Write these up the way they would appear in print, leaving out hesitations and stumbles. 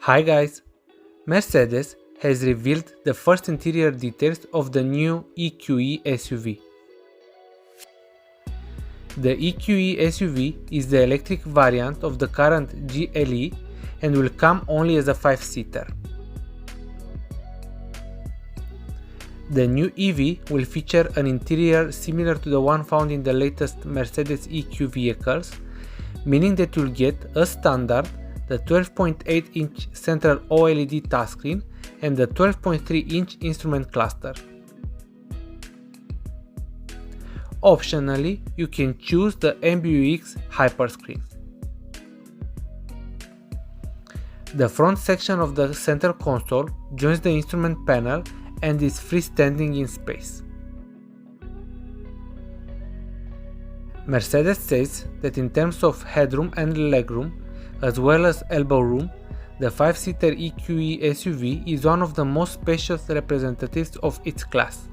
Hi guys! Mercedes has revealed the first interior details of the new EQE SUV. The EQE SUV is the electric variant of the current GLE and will come only as a 5-seater. The new EV will feature an interior similar to the one found in the latest Mercedes EQ vehicles, meaning that you'll get, as standard, the 12.8-inch central OLED touchscreen and the 12.3-inch instrument cluster. Optionally, you can choose the MBUX Hyperscreen. The front section of the center console joins the instrument panel and is freestanding in space. Mercedes says that in terms of headroom and legroom, as well as elbow room, the 5-seater EQE SUV is one of the most spacious representatives of its class.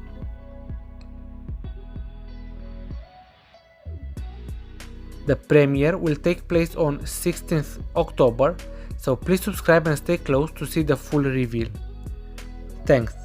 The premiere will take place on 16th October, so please subscribe and stay close to see the full reveal. Thanks.